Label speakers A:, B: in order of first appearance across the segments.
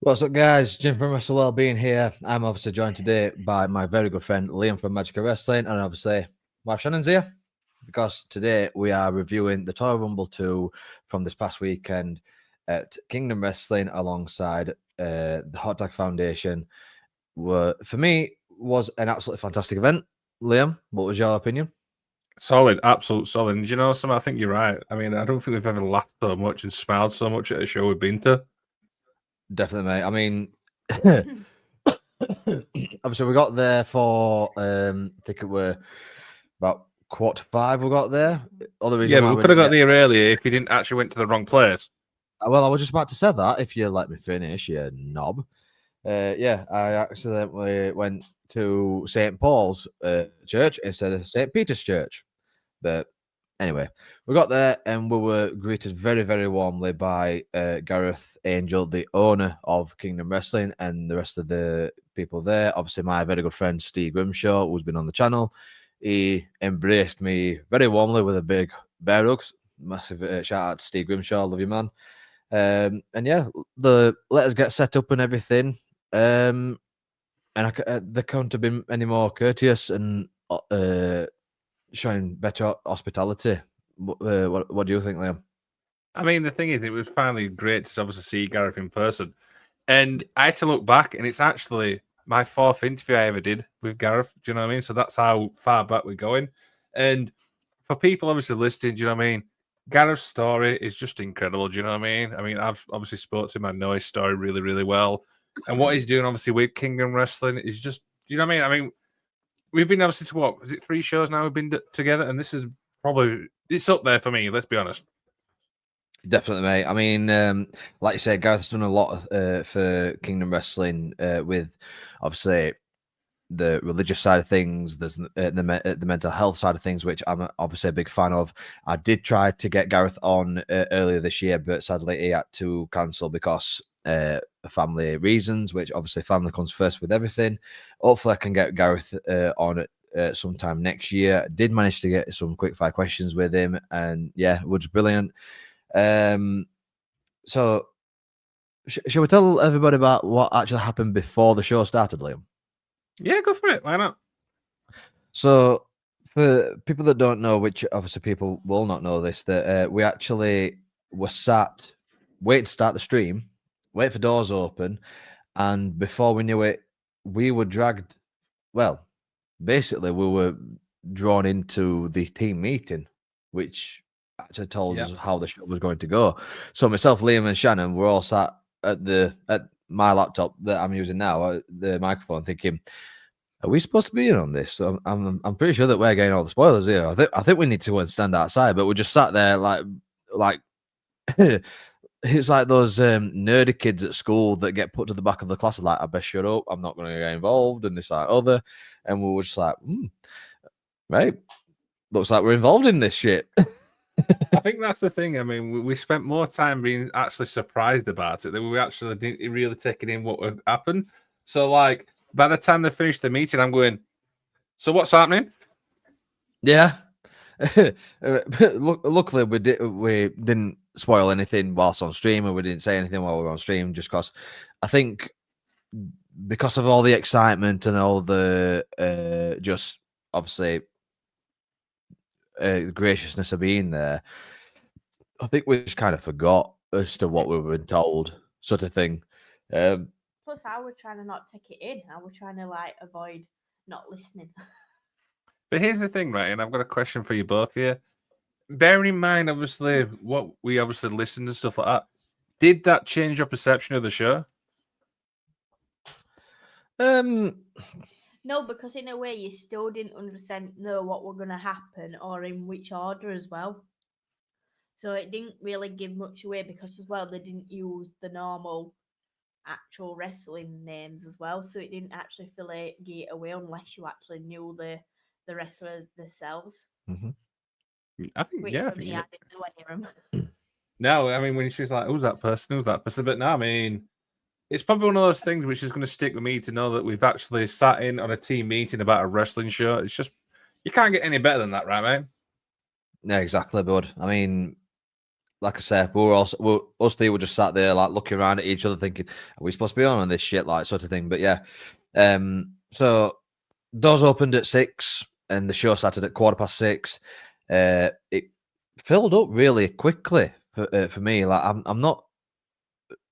A: What's up, guys? Jim from Wrestle Wellbeing here. I'm obviously joined today by my very good friend Liam from Magical Wrestling, and obviously my Shannon's here because today we are reviewing the Toyal Rumble 2 from this past weekend at Kingdom Wrestling alongside the Hot Tag Foundation. For me, was an absolutely fantastic event. Liam, what was your opinion?
B: Solid, absolute solid. And you know, I think you're right. I mean, I don't think we've ever laughed so much and smiled so much at a show we've been to.
A: Definitely, mate. I mean, obviously, we got there for I think it were about 5:15. We got there. Other reason
B: Yeah,
A: why
B: but we
A: we
B: could have
A: didn't
B: got there earlier if you didn't actually went to the wrong place.
A: Well, I was just about to say that. If you let me finish, you knob. Yeah, I accidentally went to St. Paul's Church instead of St. Peter's Church. But anyway, we got there and we were greeted very, very warmly by Gareth Angel, the owner of Kingdom Wrestling, and the rest of the people there. Obviously, my very good friend Steve Grimshaw, who's been on the channel. He embraced me very warmly with a big bear hug. Massive shout out to Steve Grimshaw, love you, man. And yeah, let us get set up and everything. And they couldn't have been any more courteous and showing better hospitality. What do you think, Liam?
B: I mean, the thing is, it was finally great to obviously see Gareth in person. And I had to look back, and it's actually my fourth interview I ever did with Gareth. Do you know what I mean? So that's how far back we're going. And for people obviously listening, do you know what I mean? Gareth's story is just incredible. Do you know what I mean? I mean, I've obviously spoken to him. I know his story really, really well. And what he's doing, obviously, with Kingdom Wrestling is just, do you know what I mean? I mean, we've been obviously to what? Is it 3 shows now we've been together? And this is probably, it's up there for me, let's be honest.
A: Definitely, mate. I mean, like you said, Gareth's done a lot for Kingdom Wrestling with obviously the religious side of things. There's the mental health side of things, which I'm obviously a big fan of. I did try to get Gareth on earlier this year, but sadly he had to cancel because family reasons, which obviously family comes first with everything. Hopefully I can get Gareth on sometime next year. Did manage to get some quick fire questions with him, and yeah, it was brilliant. So shall we tell everybody about what actually happened before the show started, Liam?
B: Yeah, go for it. Why not?
A: So for people that don't know, which obviously people will not know this, that we actually were sat waiting to start the stream, wait for doors open, and before we knew it, we were dragged. Well, basically, we were drawn into the team meeting, which actually told us how the show was going to go. So myself, Liam, and Shannon were all sat at my laptop that I'm using now, the microphone, thinking, "Are we supposed to be in on this?" So I'm pretty sure that we're getting all the spoilers here. I think we need to go and stand outside, but we just sat there like it's like those nerdy kids at school that get put to the back of the class, like, I best shut up, I'm not going to get involved, and this, like, other. And we were just like, right, looks like we're involved in this shit.
B: I think that's the thing. I mean, we spent more time being actually surprised about it than we actually didn't really taking in what would happen. So, like, by the time they finished the meeting, I'm going, so what's happening?
A: Yeah. Luckily, we didn't spoil anything whilst on stream, and we didn't say anything while we were on stream, just because I think because of all the excitement and all the just obviously graciousness of being there, I think we just kind of forgot as to what we were told, sort of thing.
C: Plus, I was trying to not take it in. I was trying to avoid not listening.
B: But here's the thing, right? And I've got a question for you both here. Bearing in mind, obviously, what we obviously listened and stuff like that, did that change your perception of the show?
C: No, because in a way, you still didn't 100% know what were going to happen or in which order as well. So it didn't really give much away because as well, they didn't use the normal actual wrestling names as well. So it didn't actually give it away unless you actually knew the wrestler themselves.
A: Mm-hmm.
B: I think,
C: which for me, I didn't know any of them.
B: No, I mean, when she was like, who's that person? Who's that person? But no, I mean, it's probably one of those things which is going to stick with me to know that we've actually sat in on a team meeting about a wrestling show. It's just, you can't get any better than that, right, mate?
A: Yeah, exactly, bud. I mean, like I said, us three were just sat there like looking around at each other, thinking, "Are we supposed to be on this shit?" Like sort of thing. But yeah, so doors opened at 6, and the show started at 6:15. It filled up really quickly for me. Like I'm not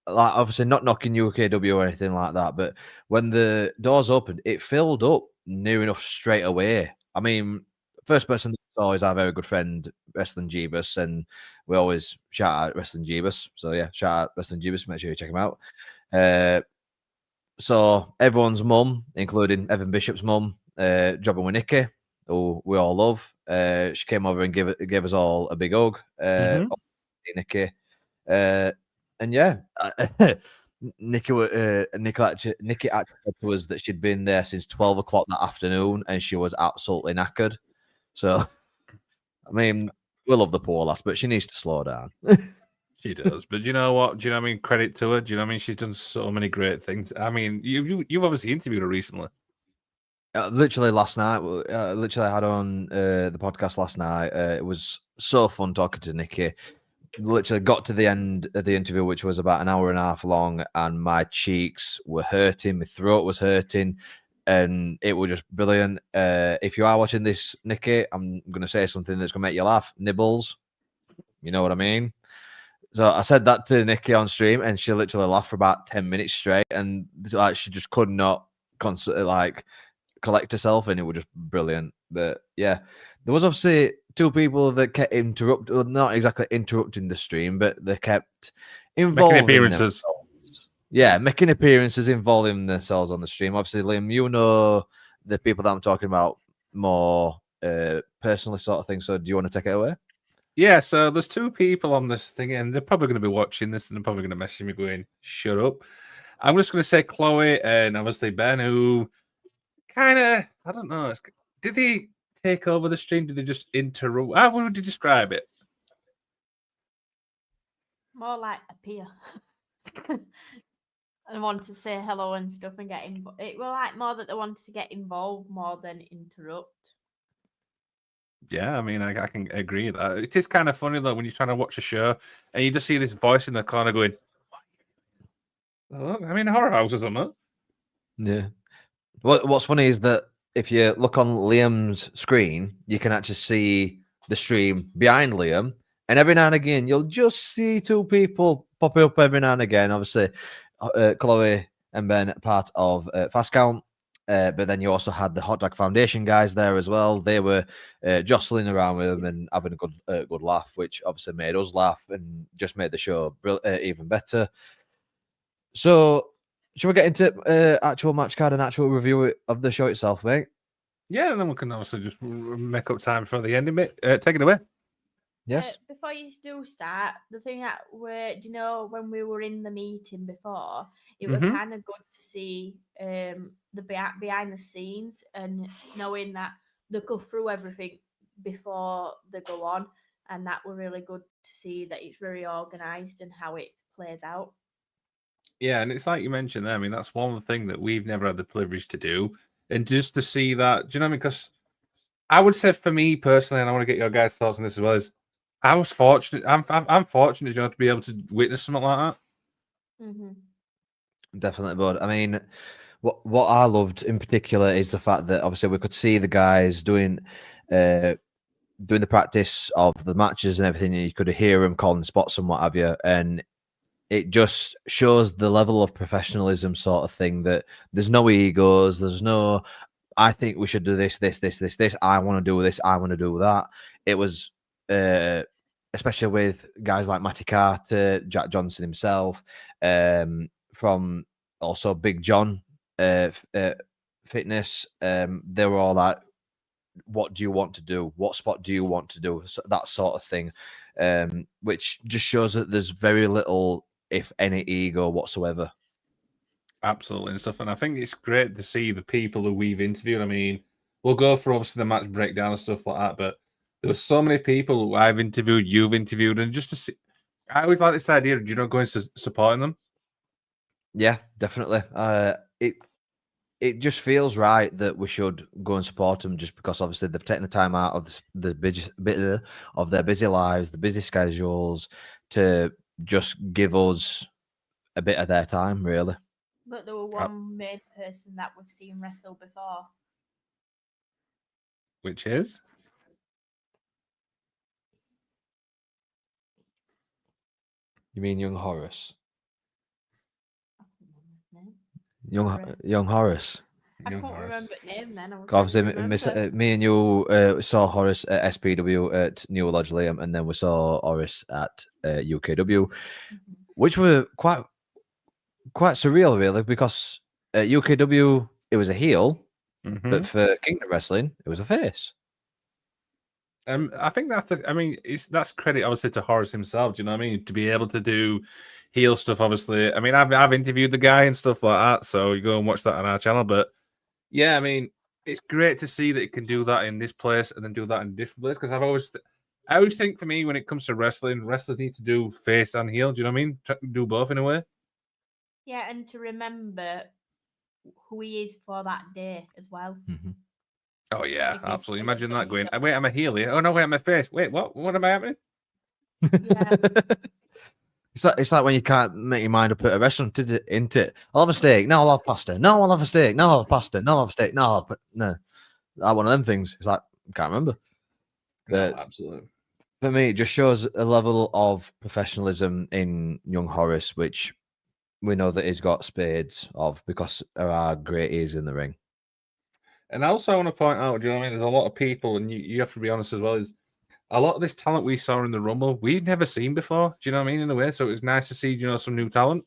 A: like obviously not knocking UKW or anything like that, but when the doors opened, it filled up near enough straight away. I mean, first person that I saw is our very good friend Wrestling Jeebus, and we always shout out Wrestling Jeebus. So yeah, shout out Wrestling Jeebus. Make sure you check him out. So everyone's mum, including Evan Bishop's mum, jobbing with Nikki, who we all love. She came over and gave us all a big hug. Nikki. And yeah, Nikki actually said to us that she'd been there since 12 o'clock that afternoon, and she was absolutely knackered. So, I mean, we love the poor lass, but she needs to slow down.
B: She does, but do you know what? Do you know what I mean? Credit to her. Do you know what I mean? She's done so many great things. I mean, you've obviously interviewed her recently.
A: Literally last night, literally I had on the podcast last night. It was so fun talking to Nikki. Literally got to the end of the interview, which was about an hour and a half long, and my cheeks were hurting, my throat was hurting, and it was just brilliant. If you are watching this, Nikki, I'm going to say something that's going to make you laugh. Nibbles, you know what I mean? So I said that to Nikki on stream, and she literally laughed for about 10 minutes straight, and like she just could not collect herself, and it was just brilliant. But yeah, there was obviously two people that kept not exactly interrupting the stream, but they kept involving
B: making appearances.
A: Yeah, making appearances, involving themselves on the stream. Obviously, Liam, you know the people that I'm talking about more personally, sort of thing. So, do you want to take it away?
B: Yeah, so there's two people on this thing, and they're probably going to be watching this, and they're probably going to message me going, "Shut up." I'm just going to say Chloe and obviously Ben, who kind of, I don't know, did they take over the stream? Did they just interrupt? How would you describe it?
C: More like appear. And wanted to say hello and stuff and get involved. It was like more that they wanted to get involved more than interrupt.
B: Yeah, I mean, I can agree with that. It is kind of funny though when you're trying to watch a show and you just see this voice in the corner going, "Oh, I'm in a horror house or something."
A: Yeah. What's funny is that if you look on Liam's screen, you can actually see the stream behind Liam, and every now and again you'll just see two people popping up every now and again. Obviously, Chloe and Ben part of Fast Count, but then you also had the Hot Dog Foundation guys there as well. They were jostling around with them and having a good laugh, which obviously made us laugh and just made the show even better. So, should we get into actual match card and actual review of the show itself, mate?
B: Yeah, and then we can obviously just make up time for the ending bit. Take it away.
A: Yes.
C: Before you do start, the thing that when we were in the meeting before, it was kind of good to see the behind the scenes and knowing that they go through everything before they go on, and that were really good to see that it's very organized and how it plays out.
B: Yeah, and it's like you mentioned there. I mean, that's one thing that we've never had the privilege to do, and just to see that, do you know what I mean? Because I would say for me personally, and I want to get your guys' thoughts on this as well, is I was fortunate. I'm fortunate, you know, to be able to witness something like that.
C: Mm-hmm.
A: Definitely, bud. I mean, what I loved in particular is the fact that obviously we could see the guys doing the practice of the matches and everything, and you could hear them calling spots and what have you, and it just shows the level of professionalism sort of thing, that there's no egos, there's no I think we should do this, I want to do this, I want to do that. It was especially with guys like Matty Carter, Jack Johnson himself, from also Big John Fitness. They were all like, what do you want to do? What spot do you want to do? So that sort of thing, which just shows that there's very little, if any, ego whatsoever.
B: Absolutely and stuff. And I think it's great to see the people who we've interviewed. I mean, we'll go for obviously the match breakdown and stuff like that, but there were so many people who I've interviewed, you've interviewed, and just to see, I always like this idea of, you know, going to supporting them.
A: Yeah, definitely. It just feels right that we should go and support them, just because obviously they've taken the time out of the bit of their busy lives, the busy schedules, to just give us a bit of their time, really.
C: But there were one main person that we've seen wrestle before.
B: Which is?
A: You mean young Horace?
C: I can't remember his name. Sorry.
A: Young Horace.
C: I
B: Young
C: couldn't
B: Horace.
C: remember the name then. I was
A: Obviously,
C: trying to remember.
A: me and you saw Horace at SPW at New Lodge Liam, and then we saw Horace at UKW, which were quite surreal, really, because at UKW it was a heel, but for Kingdom Wrestling it was a face.
B: I think that's credit obviously to Horace himself. Do you know what I mean? To be able to do heel stuff, obviously. I mean, I've interviewed the guy and stuff like that, so you go and watch that on our channel. But yeah, I mean, it's great to see that he can do that in this place and then do that in a different place. Because I always think for me when it comes to wrestling, wrestlers need to do face and heel. Do you know what I mean? Try to do both in a way.
C: Yeah, and to remember who he is for that day as well.
B: Oh yeah,
C: Because
B: absolutely.
C: he
B: Imagine
C: was
B: that going.
C: heel.
B: Wait, I'm a heel here. Oh no, wait, I'm a face. Wait, what? What am I happening?
C: Yeah.
A: It's like when you can't make your mind up at a restaurant, isn't it? I'll have a steak. No, I'll have pasta. No, I'll have a steak. No, I'll have pasta. No, I'll have a steak. No, no. That one of them things. It's like I can't remember.
B: No, absolutely.
A: For me, it just shows a level of professionalism in young Horace, which we know that he's got spades of because there are great ears in the ring.
B: And also, I want to point out, do you know what I mean? There's a lot of people, and you have to be honest as well, is a lot of this talent we saw in the Rumble, we've never seen before. Do you know what I mean? In a way, so it was nice to see, some new talent.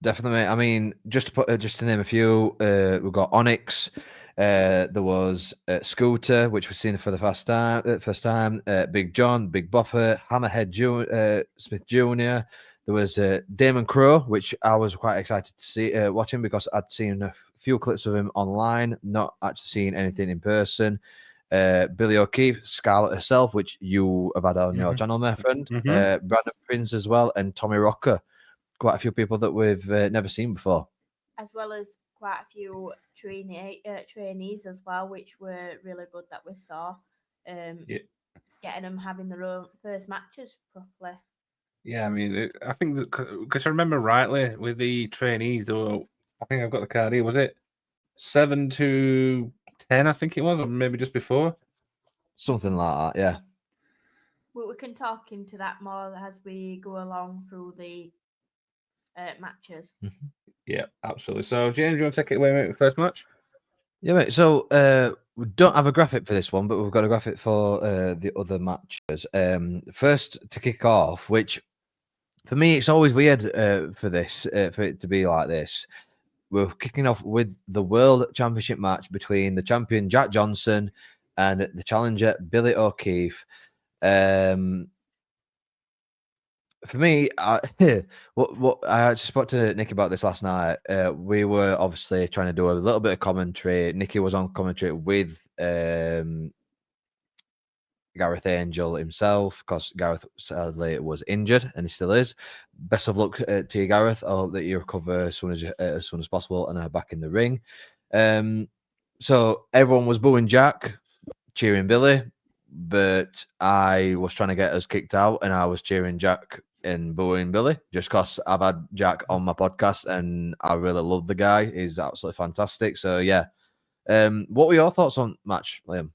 A: Definitely. I mean, just to name a few, we've got Onyx. There was Scooter, which we've seen for the first time. Big John, Big Buffer, Hammerhead Smith Jr. There was Damon Crow, which I was quite excited to see watching because I'd seen a few clips of him online, not actually seen anything in person. Billy O'Keefe, Scarlett herself, which you have had on your channel, my friend. Brandon Prince as well, and Tommy Rocker. Quite a few people that we've never seen before.
C: As well as quite a few trainees as well, which were really good that we saw. Getting them having their own first matches properly.
B: Yeah, I mean, I think that because I remember rightly with the trainees, there were, I think I've got the card here. Was it 7 to 10? I think it was, or maybe just before.
A: Something like that, yeah.
C: Well, we can talk into that more as we go along through the matches.
B: Yeah, absolutely. So, James, do you want to take it away, mate, with the first match?
A: Yeah, mate. So we don't have a graphic for this one, but we've got a graphic for the other matches. First to kick off, which for me it's always weird for this for it to be like this. We're kicking off with the World Championship match between the champion Jack Johnson and the challenger Billy O'Keefe. For me, what I spoke to Nick about this last night. We were obviously trying to do a little bit of commentary. Nicky was on commentary with Gareth Angel himself because Gareth sadly was injured and he still is. Best of luck to you, Gareth. I hope that you recover as soon as possible and are back in the ring. So everyone was booing Jack, cheering Billy, but I was trying to get us kicked out and I was cheering Jack and booing Billy just because I've had Jack on my podcast and I really love the guy. He's absolutely fantastic. So yeah. What were your thoughts on match, Liam?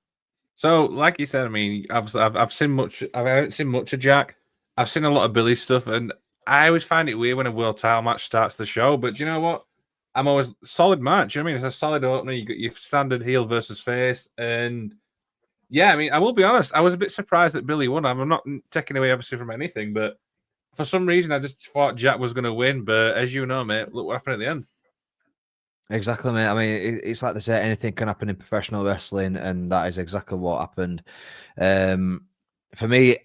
B: So, like you said, I mean, I've seen much. I haven't seen much of Jack. I've seen a lot of Billy stuff, and I always find it weird when a world title match starts the show. But do you know what? I'm always solid match. You know what I mean, it's a solid opener. You got your standard heel versus face, and yeah, I mean, I will be honest. I was a bit surprised that Billy won. I'm not taking away obviously from anything, but for some reason, I just thought Jack was going to win. But as you know, mate, look what happened at the end.
A: Exactly, mate. I mean, it's like they say, anything can happen in professional wrestling, and that is exactly what happened. For me,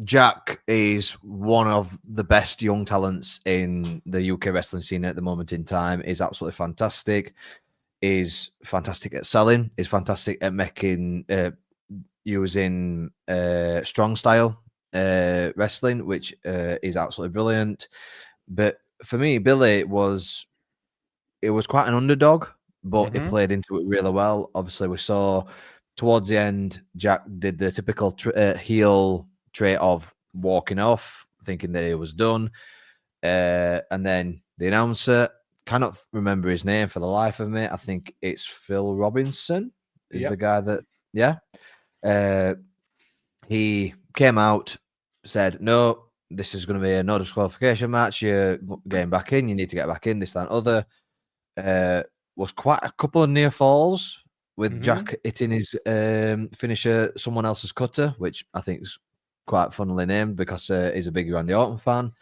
A: Jack is one of the best young talents in the UK wrestling scene at the moment in time. He's absolutely fantastic. He's fantastic at selling. He's fantastic at making using strong style wrestling, which is absolutely brilliant. But for me, Billy was quite an underdog, but he played into it really well. Obviously, we saw towards the end, Jack did the typical heel trait of walking off, thinking that he was done. And then the announcer, cannot remember his name for the life of me. I think it's Phil Robinson is the guy that, he came out, said, no, this is going to be a no disqualification match. You're getting back in. You need to get back in, this, that, and other. Was quite a couple of near falls with Jack hitting his finisher, someone else's cutter, which I think is quite funnily named because he's a big Randy Orton fan.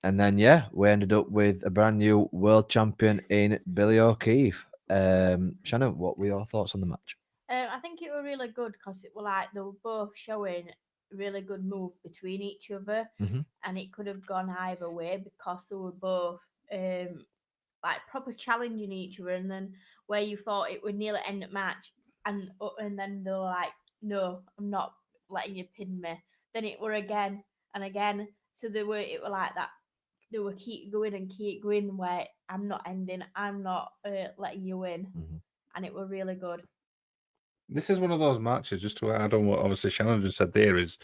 A: And then, we ended up with a brand new world champion in Billy O'Keefe. Shannon, what were your thoughts on the match?
C: I think it were really good because it were like they were both showing really good moves between each other, and it could have gone either way because they were both like proper challenging each other, and then where you thought it would nearly end the match, and then they were like, "No, I'm not letting you pin me." Then it were again and again, so it were like that. They were keep going where I'm not ending, I'm not letting you win, and it were really good.
B: This is one of those matches, just to add on what obviously Shannon just said there, is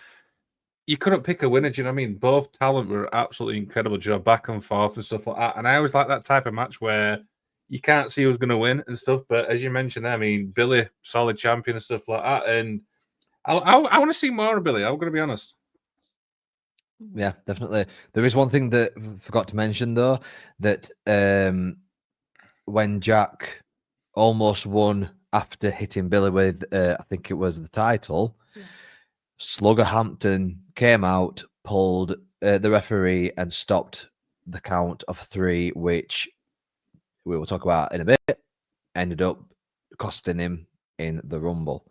B: you couldn't pick a winner. Do you know what I mean? Both talent were absolutely incredible, you know, back and forth and stuff like that. And I always like that type of match where you can't see who's going to win and stuff. But as you mentioned there, I mean, Billy, solid champion and stuff like that. And I want to see more of Billy. I'm going to be honest.
A: Yeah, definitely. There is one thing that I forgot to mention, though, that when Jack almost won after hitting Billy with, I think it was the title, Slugger Hampton came out, pulled the referee and stopped the count of 3, which we will talk about in a bit, ended up costing him in the Rumble.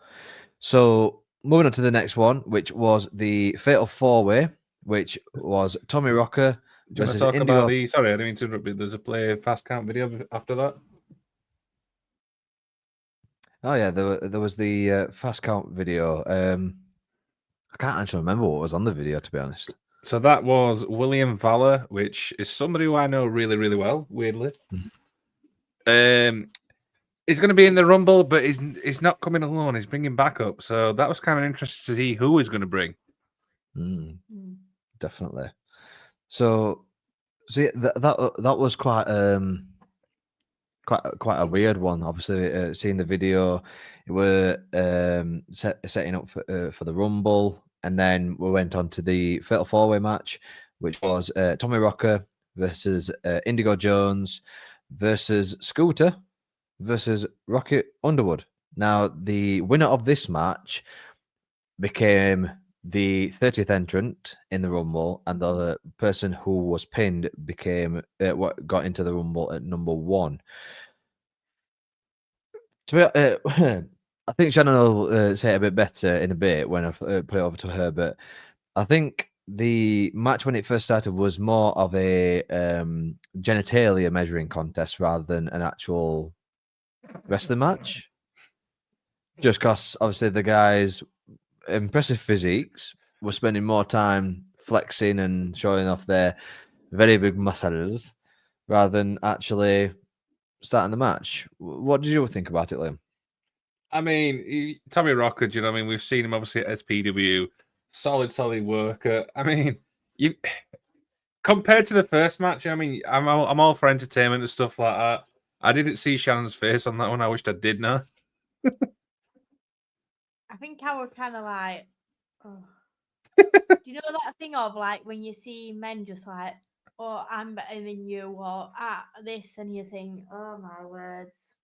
A: So moving on to the next one, which was the Fatal 4-Way, which was Tommy Rocker versus
B: Do you want to talk
A: Indigo.
B: about the... Sorry, I didn't mean to interrupt you. There's a play fast count video after that.
A: Oh, yeah, there was the fast count video. I can't actually remember what was on the video, to be honest.
B: So that was William Valor, which is somebody who I know really, really well, weirdly. He's going to be in the Rumble, but he's not coming alone. He's bringing backup. So that was kind of interesting to see who he's going to bring.
A: Definitely. So yeah, that was quite a weird one. Obviously, seeing the video, we're setting up for the Rumble, and then we went on to the Fatal 4-Way match, which was Tommy Rocker versus Indigo Jones versus Scooter versus Rocket Underwood. Now, the winner of this match became the 30th entrant in the Rumble, and the person who was pinned became got into the Rumble at number 1. I think Shannon will say it a bit better in a bit when I put it over to her, but I think the match when it first started was more of a genitalia measuring contest rather than an actual wrestling match. Just because obviously the guys' impressive physiques were spending more time flexing and showing off their very big muscles rather than actually starting the match. What did you think about it, Liam?
B: I mean, Tommy Rocker, do you know what I mean? We've seen him obviously at SPW, solid worker. I mean, you compared to the first match, I mean, I'm all for entertainment and stuff like that. I didn't see Shannon's face on that one. I wished I did now.
C: I think I was kind of like, oh. Do you know that thing of like when you see men just like, oh, I'm better than you, or this, and you think, oh my words,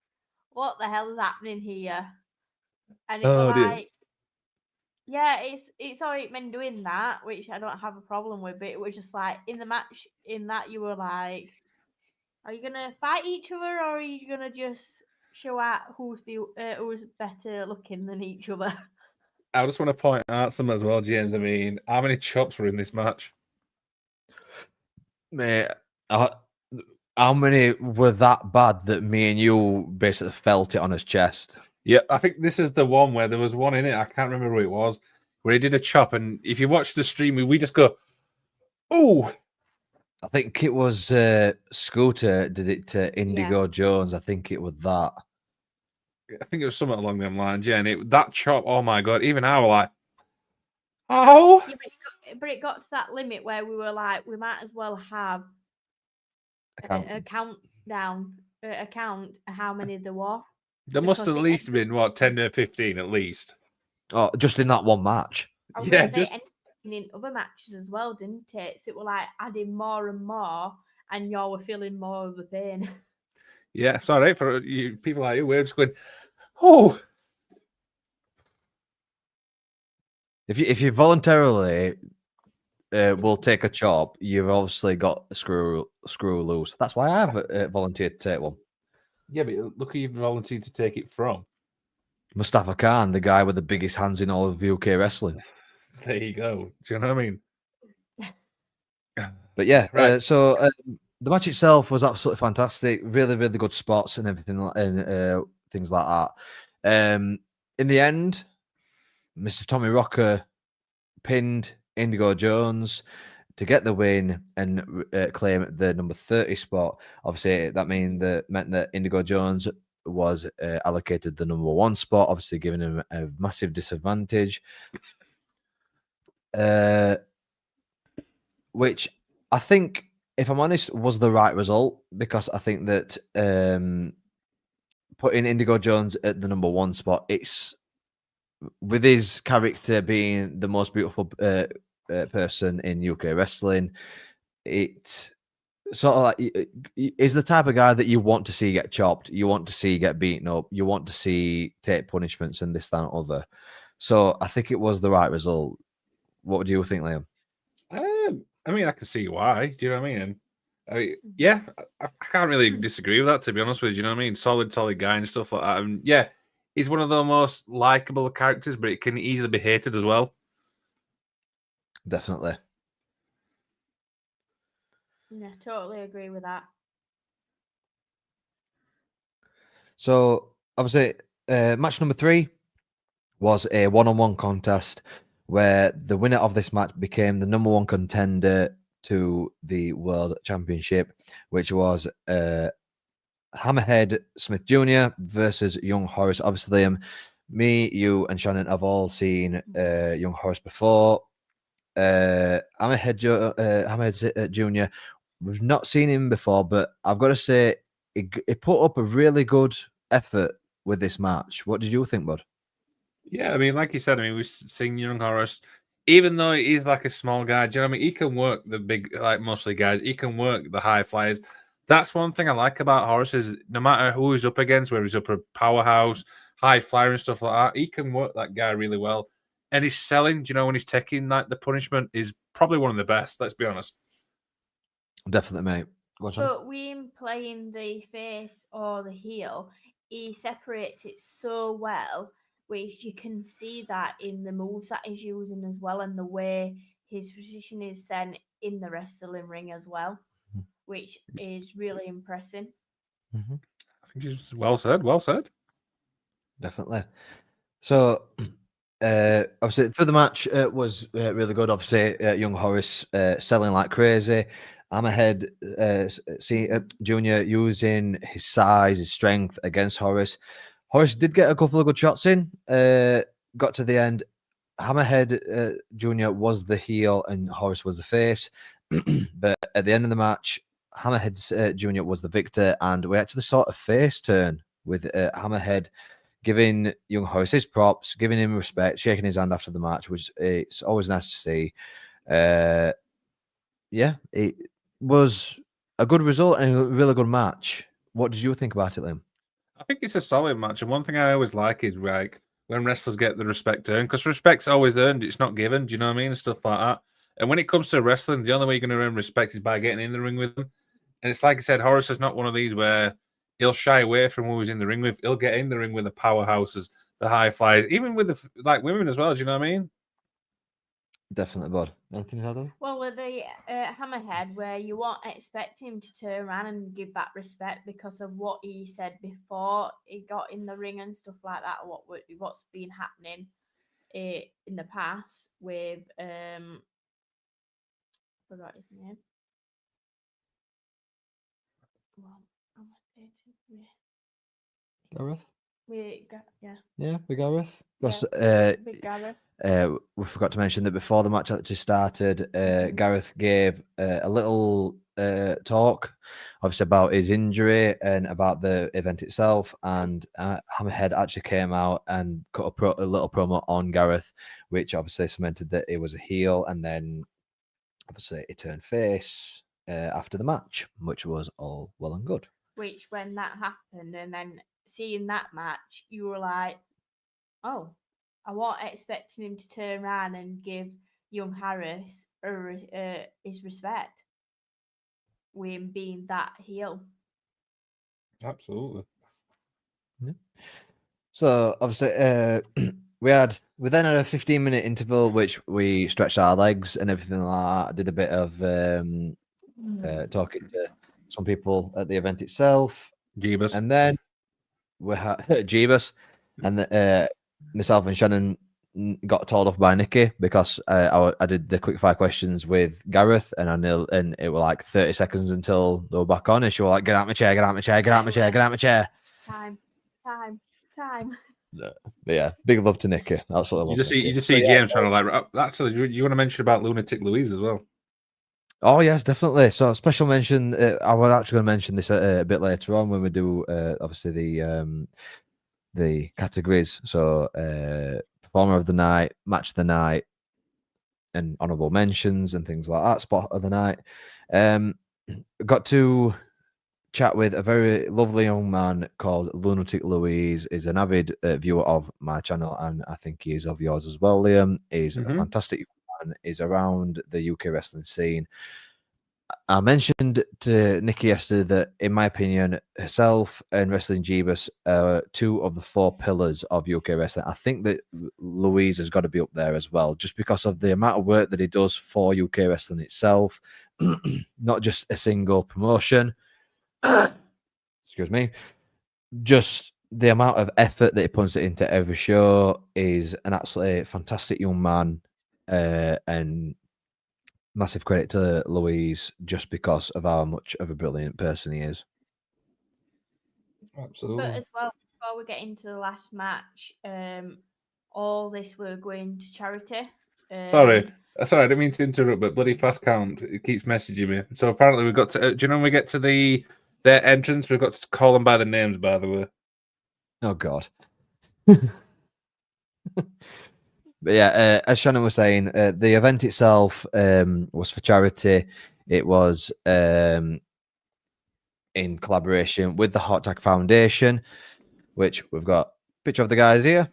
C: what the hell is happening here? And it was like, yeah, it's all right men doing that, which I don't have a problem with, but it was just like in the match, in that you were like, are you gonna fight each other, or are you gonna just show out who's better looking than each other?
B: I just want to point out some as well, James. I mean, how many chops were in this match?
A: Mate, how many were that bad that me and you basically felt it on his chest?
B: Yeah, I think this is the one where there was one in it. I can't remember who it was, where he did a chop, and if you watch the stream, we just go, "Ooh!"
A: I think it was Scooter did it to Indigo Jones. I think it was that.
B: I think it was something along them lines. Yeah, and that chop, oh my god! Even I was like, How?
C: Yeah, but it got to that limit where we were like, we might as well have a countdown, a count how many there were.
B: There must
C: because
B: have at
C: it
B: least been, what, 10 or 15 at least?
A: Oh, just in that one match.
C: I was
B: Yeah,
C: gonna say
B: just
C: and in other matches as well, didn't it? So it were like adding more and more, and you were feeling more of the pain.
B: yeah. Sorry for you people like you. We're just going, oh,
A: If you voluntarily will take a chop, you've obviously got a screw loose. That's why I've volunteered to take one.
B: yeah. But look who you've volunteered to take it from.
A: Mustafa Khan, the guy with the biggest hands in all of UK wrestling.
B: There you go. Do you know what I mean?
A: But yeah,
B: Right.
A: so the match itself was absolutely fantastic. Really, really good spots and everything, and things like that. In the end, Mr. Tommy Rocker pinned Indigo Jones to get the win and claim the number 30 spot. Obviously, that meant that Indigo Jones was allocated the number 1 spot, obviously giving him a massive disadvantage. Which I think, if I'm honest, was the right result, because I think that putting Indigo Jones at the number 1 spot, it's with his character being the most beautiful person in UK wrestling, it sort of like is the type of guy that you want to see get chopped, you want to see get beaten up, you want to see take punishments and this, that, and other. So I think it was the right result. What do you think, Liam?
B: I mean, I can see why. Do you know what I mean? And yeah, I can't really disagree with that. To be honest with you, you know what I mean? Solid guy and stuff like that. And yeah, he's one of the most likable characters, but it can easily be hated as well.
A: Definitely.
C: Yeah, totally agree with that.
A: So obviously, match number 3 was a one-on-one contest where the winner of this match became the number 1 contender to the World Championship, which was Hammerhead Smith Jr. versus Young Horace. Obviously, me, you, and Shannon have all seen Young Horace before. Hammerhead Jr. We've not seen him before, but I've got to say, he put up a really good effort with this match. What did you think, bud?
B: Yeah, I mean, like you said, I mean, we've seen Young Horace, even though he's like a small guy, do you know what I mean? He can work the big, like mostly guys, he can work the high flyers. That's one thing I like about Horace is no matter who he's up against, whether he's up a powerhouse, high flyer and stuff like that, he can work that guy really well. And his selling, do you know, when he's taking like the punishment is probably one of the best, let's be honest.
A: Definitely, mate.
C: But when playing the face or the heel, he separates it so well, which you can see that in the moves that he's using as well, and the way his position is set in the wrestling ring as well, which is really impressive.
A: Mm-hmm.
B: I think he's well said, well said.
A: Definitely. So, obviously, through the match was really good. Obviously, young Horace selling like crazy. Hammerhead Junior using his size, his strength against Horace. Horace did get a couple of good shots in. Got to the end. Hammerhead Junior was the heel and Horace was the face. But at the end of the match, Hammerhead Junior was the victor, and we actually saw a face turn with Hammerhead giving young Horace his props, giving him respect, shaking his hand after the match, which it's always nice to see. Yeah, it was a good result and a really good match. What did you think about it, Liam?
B: I think it's a solid match, and one thing I always like is like when wrestlers get the respect earned, because respect's always earned, it's not given. Do you know what I mean? Stuff like that. And when it comes to wrestling, the only way you're going to earn respect is by getting in the ring with them. And it's like I said, Horace is not one of these where he'll shy away from who he's in the ring with. He'll get in the ring with the powerhouses, the high flyers, even with the like women as well. Do you know what I mean?
A: Definitely, bud. Anything else?
C: Well, with the Hammerhead, where you won't expect him to turn around and give that respect because of what he said before he got in the ring and stuff like that, what's been happening in the past with forgot his name. Well,
A: Gareth?
C: yeah.
A: Yeah, with Gareth.
C: Yeah,
A: Because
C: Big Gareth.
A: we forgot to mention that before the match actually started, Gareth gave a little talk, obviously about his injury and about the event itself. And Hammerhead actually came out and cut a little promo on Gareth, which obviously cemented that he was a heel. And then obviously he turned face after the match, which was all well and good.
C: Which, when that happened, and then seeing that match, you were like, oh, I wasn't expecting him to turn around and give young Harris his respect with him being that heel.
B: Absolutely.
A: Yeah. So obviously we then had a 15-minute interval, which we stretched our legs and everything like that. I did a bit of talking to some people at the event itself.
B: Jeebus.
A: And then we had Jeebus, and myself and Shannon got told off by Nikki because I did the quick fire questions with Gareth, and it was like 30 seconds until they were back on, and she was like, "Get out my chair, get out my chair, get out my chair, get out my chair."
C: Time.
A: But yeah, big love to Nikki. Absolutely.
B: You just see James trying to like. Actually, you want to mention about Lunatic Louise as well?
A: Oh yes, definitely. So special mention. I was actually going to mention this a bit later on when we do obviously the categories. So performer of the night, match of the night, and honourable mentions and things like that. Spot of the night. Got to chat with a very lovely young man called Lunatic Louise. Is an avid viewer of my channel, and I think he is of yours as well, Liam. He's a fantastic man. Is around the UK wrestling scene. I mentioned to Nikki yesterday that, in my opinion, herself and Wrestling Jeebus are two of the four pillars of UK wrestling. I think that Louise has got to be up there as well, just because of the amount of work that he does for UK wrestling itself, not just a single promotion. Excuse me. Just the amount of effort that he puts into every show. Is an absolutely fantastic young man, and massive credit to Louise just because of how much of a brilliant person he is.
B: Absolutely.
C: But as well, before we get into the last match, all this we're going to charity.
B: Sorry, I didn't mean to interrupt, but bloody fast count, it keeps messaging me. So apparently we've got to. Do you know when we get to their entrance, we've got to call them by the names? By the way.
A: Oh God. But yeah, as Shannon was saying, the event itself was for charity. It was in collaboration with the Hot Tag Foundation, which we've got a picture of the guys here.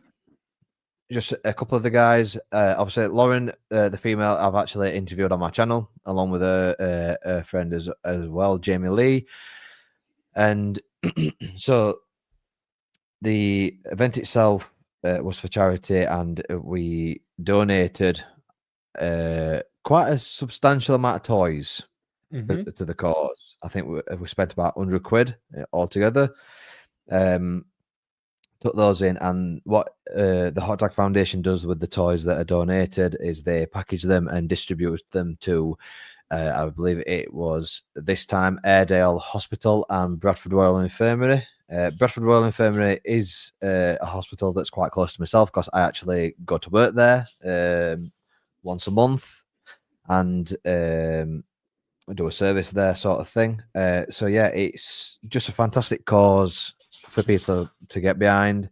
A: Just a couple of the guys. Obviously, Lauren, the female, I've actually interviewed on my channel, along with a friend as well, Jamie Lee. And so the event itself was for charity, and we donated quite a substantial amount of toys to the cause. I think we spent about 100 quid altogether. Took those in, and what the Hot Tag Foundation does with the toys that are donated is they package them and distribute them to, I believe it was this time, Airedale Hospital and Bradford Royal Infirmary. Bradford Royal Infirmary is a hospital that's quite close to myself because I actually go to work there once a month and do a service there, sort of thing. So yeah, it's just a fantastic cause for people to get behind.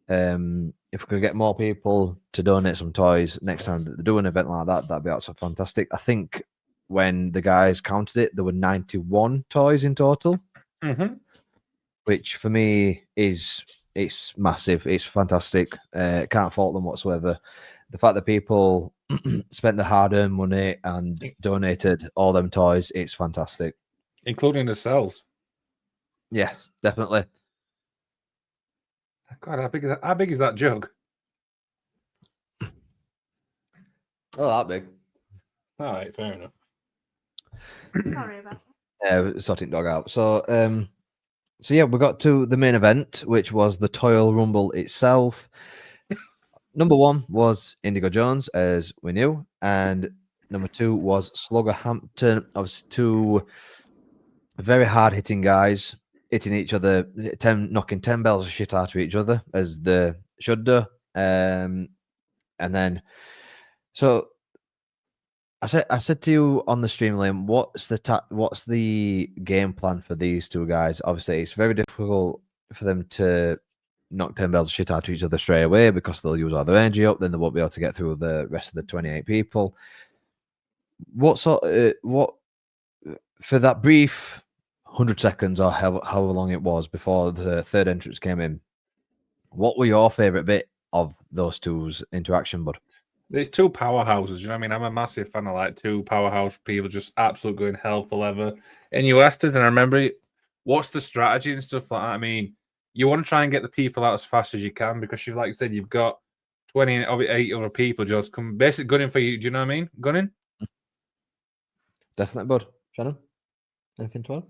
A: If we could get more people to donate some toys next time that they do an event like that, that'd be absolutely fantastic. I think when the guys counted it, there were 91 toys in total, which for me it's massive. It's fantastic. Can't fault them whatsoever. The fact that people spent their hard-earned money and donated all them toys, it's fantastic,
B: including themselves.
A: Yeah, definitely.
B: God, how big is that jug?
A: Oh, that big.
B: All right, fair enough.
C: Sorry about that.
A: Sorting dog out. So yeah, we got to the main event, which was the Toyal Rumble itself. Number one was Indigo Jones, as we knew, and number two was Slugger Hampton. Obviously, two very hard-hitting guys hitting each other, knocking 10 bells of shit out of each other, as they should do. And then, so I said to you on the stream, Liam, what's the game plan for these two guys? Obviously, it's very difficult for them to knock 10 bells of shit out to each other straight away because they'll use all their energy up. Then they won't be able to get through the rest of the 28 people. What for that brief 100 seconds or however long it was before the third entrance came in? What were your favorite bit of those two's interaction, bud?
B: There's two powerhouses, you know what I mean? I'm a massive fan of like two powerhouse people just absolute going hell for leather. And you asked us, and I remember, what's the strategy and stuff like that? I mean, you want to try and get the people out as fast as you can because you've, like you said, you've got 28 other people just come basically gunning for you. Do you know what I mean? Gunning?
A: Definitely, bud. Shannon, anything to add?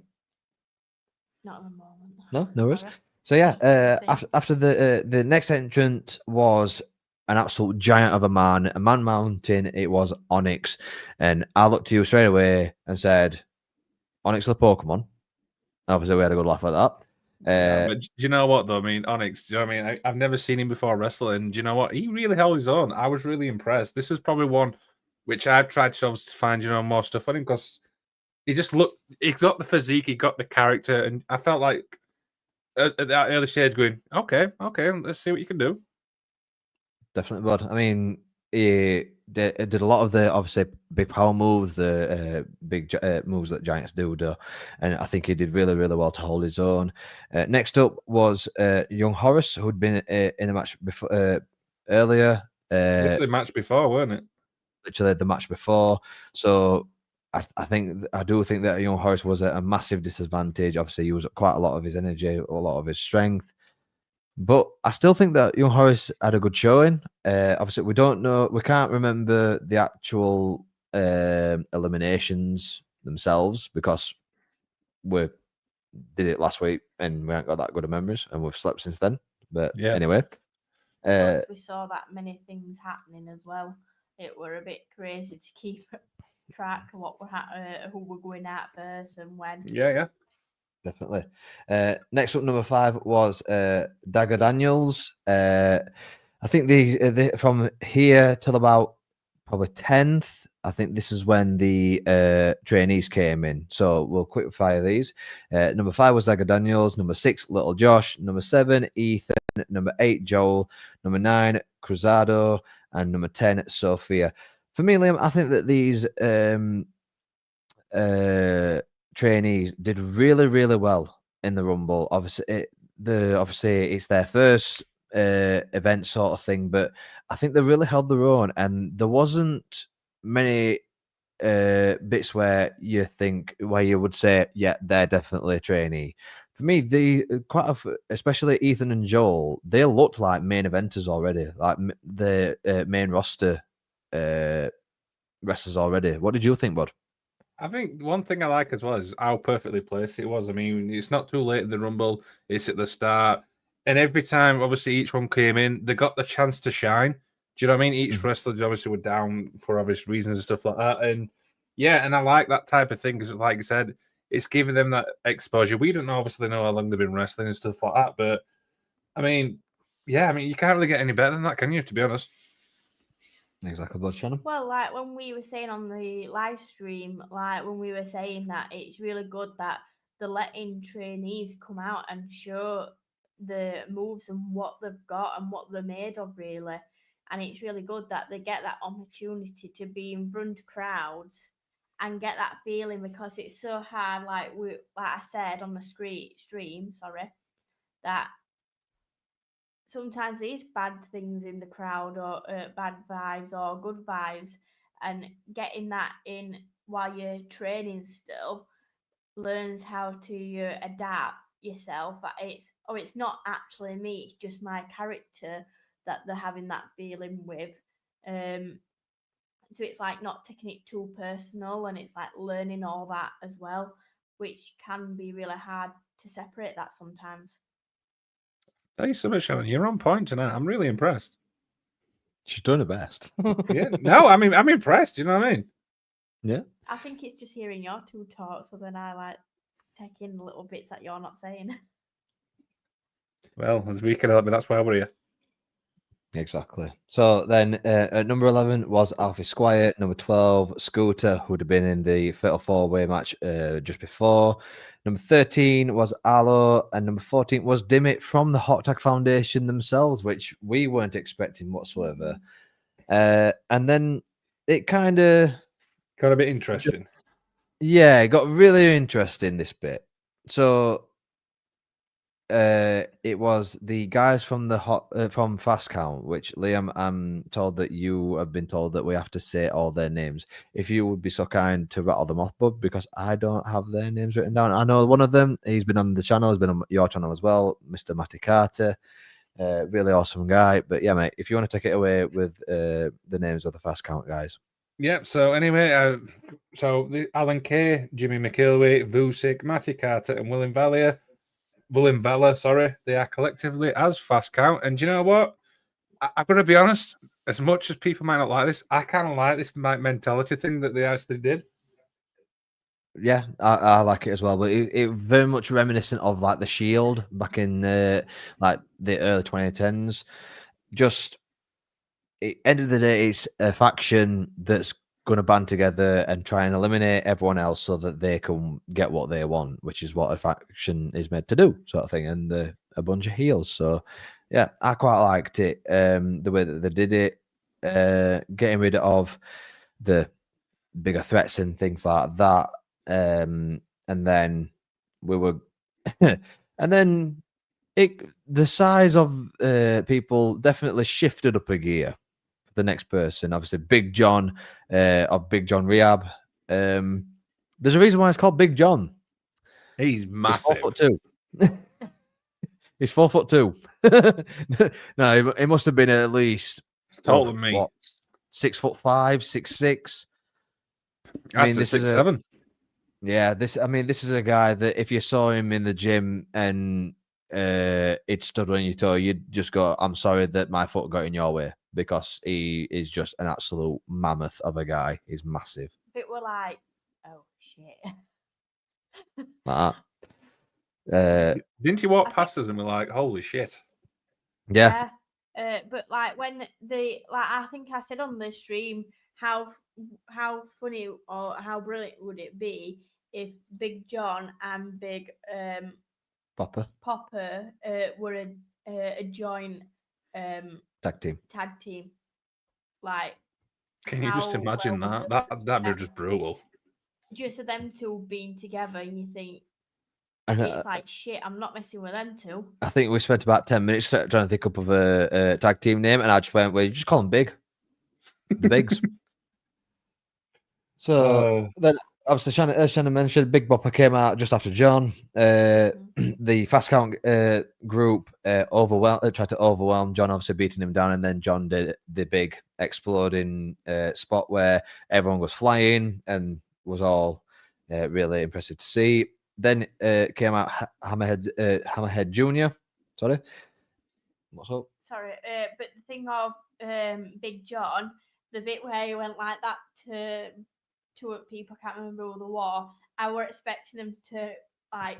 C: Not at the moment.
A: No worries.
C: Sorry.
A: So yeah,
C: Nothing.
A: after the next entrant was an absolute giant of a man mountain. It was Onyx, and I looked to you straight away and said, "Onyx the Pokemon." Obviously, we had a good laugh at that.
B: Yeah, but do you know what though? I mean, Onyx. Do you know what I mean? I've never seen him before wrestling. Do you know what? He really held his own. I was really impressed. This is probably one which I've tried to obviously find more stuff on him because he just looked. He got the physique, he got the character, and I felt like at that early stage going, okay, let's see what you can do.
A: Definitely, bud. I mean, he did a lot of the obviously big power moves, the big moves that giants do, and I think he did really, really well to hold his own. Next up was young Horace, who'd been in a match before earlier.
B: Literally match before, weren't it?
A: Literally the match before. So I do think that young Horace was at a massive disadvantage. Obviously, he used up quite a lot of his energy, a lot of his strength. But I still think that young Horace had a good showing. Obviously, we can't remember the actual eliminations themselves because we did it last week and we haven't got that good of memories and we've slept since then. But
B: Yeah.
A: anyway,
C: Plus, we saw that many things happening as well. It were a bit crazy to keep track of what who were going at first and when.
B: Yeah.
A: Definitely. Next up, number 5 was Dagger Daniels. I think the from here till about probably 10th. I think this is when the trainees came in. So we'll quick fire these. Number 5 was Dagger Daniels. Number 6, Little Josh. Number 7, Ethan. Number 8, Joel. Number 9, Cruzado. And number 10, Sophia. For me, Liam, I think that these trainees did really, really well in the Rumble. Obviously, it's their first event sort of thing, but I think they really held their own, and there wasn't many bits where you would say, yeah, they're definitely a trainee. For me, especially Ethan and Joel, they looked like main eventers already, like the main roster wrestlers already. What did you think, bud?
B: I think one thing I like as well is how perfectly placed it was. I mean, it's not too late in the Rumble, it's at the start. And every time, obviously, each one came in, they got the chance to shine. Do you know what I mean? Each wrestler obviously were down for obvious reasons and stuff like that. And yeah, and I like that type of thing because, like I said, it's giving them that exposure. We don't obviously know how long they've been wrestling and stuff like that. But I mean, yeah, I mean, you can't really get any better than that, can you, to be honest?
A: Exactly, bud. Shannon.
C: Well, like when we were saying on the live stream, like when we were saying that it's really good that they're letting trainees come out and show the moves and what they've got and what they're made of, really. And it's really good that they get that opportunity to be in front of crowds and get that feeling because it's so hard. Like I said on the stream, that sometimes there's bad things in the crowd or bad vibes or good vibes, and getting that in while you're training still learns how to adapt yourself. That it's not actually me, it's just my character that they're having that feeling with. So it's like not taking it too personal, and it's like learning all that as well, which can be really hard to separate that sometimes.
B: Thanks so much, Shannon. You're on point tonight. I'm really impressed.
A: She's doing her best.
B: Yeah, no, I mean, I'm impressed. You know what I mean?
A: Yeah.
C: I think it's just hearing your two talk, so then I like take in little bits that you're not saying.
B: Well, as we can help me, that's why we're here.
A: Exactly. So then at number 11 was Alfie Squire. Number 12, Scooter, who would have been in the Fatal 4-Way match just before. Number 13 was Arlo. And number 14 was Dimit from the Hot Tag Foundation themselves, which we weren't expecting whatsoever. And then it kind of...
B: Got a bit interesting.
A: Yeah, it got really interesting, this bit. So... it was the guys from the from Fast Count, which Liam, I'm told that you have been told that we have to say all their names. If you would be so kind to rattle them off, bud, because I don't have their names written down. I know one of them. He's been on the channel. He's been on your channel as well, Mr. Matty Carter. Really awesome guy. But yeah, mate, if you want to take it away with the names of the Fast Count guys.
B: Yep. So anyway, the Alan Kay, Jimmy McIlwee, Vusic, Matty Carter, and William Vella, sorry, they are collectively as Fast Count. And do you know what? I've got to be honest, as much as people might not like this, I kind of like this mentality thing that they actually did.
A: Yeah, I like it as well. But it very much reminiscent of like the Shield back in like the early 2010s. Just end of the day, it's a faction that's going to band together and try and eliminate everyone else so that they can get what they want, which is what a faction is made to do, sort of thing. And a bunch of heels. So yeah, I quite liked it. The way that they did it, getting rid of the bigger threats and things like that. And then we were, and then the size of people definitely shifted up a gear. The next person, obviously, Big John of Big John Rehab. There's a reason why it's called Big John.
B: He's massive.
A: He's 4'2". He's 4'2". No, he must have been at least
B: taller than me.
A: What, 6'5", 6'6".
B: I mean, this is 6'7".
A: Yeah, this is a guy that if you saw him in the gym and it stood on your toe, you'd just go, "I'm sorry that my foot got in your way," because he is just an absolute mammoth of a guy. He's massive.
C: But we're like, oh shit.
A: Like that.
B: Didn't he walk past us and we're like, holy shit?
A: Yeah.
C: But like when I think I said on the stream how funny or how brilliant would it be if Big John and Big
A: Popper
C: were a joint
A: tag team.
C: Like,
B: can you just imagine that'd be just brutal.
C: Just them two being together, and you think it's like shit. I'm not messing with them two.
A: I think we spent about 10 minutes trying to think up of a tag team name, and I just went, "Well, you just call them Big, the Bigs." So then, obviously, Shannon mentioned Big Bopper came out just after John. The Fast Count group tried to overwhelm John, obviously beating him down, and then John did the big exploding spot where everyone was flying and was all really impressive to see. Then came out Hammerhead Jr. Sorry. What's up?
C: Sorry, but the thing of Big John, the bit where he went like that to people, I can't remember who the war. I were expecting him to like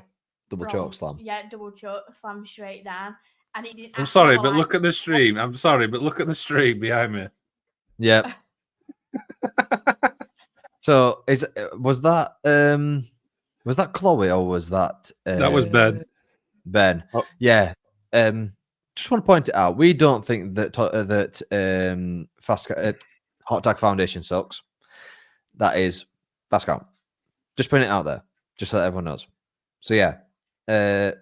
A: double choke slam.
C: Yeah, double choke slam straight down, and it didn't.
B: I'm sorry, but look at the stream. I'm sorry, but look at the stream behind me.
A: Yeah. So was that Chloe or was that
B: that was Ben?
A: Ben. Oh. Yeah. Just want to point it out. We don't think that Hot Tag Foundation sucks. That is Fast Count. Just putting it out there, just so that everyone knows. So yeah.
C: But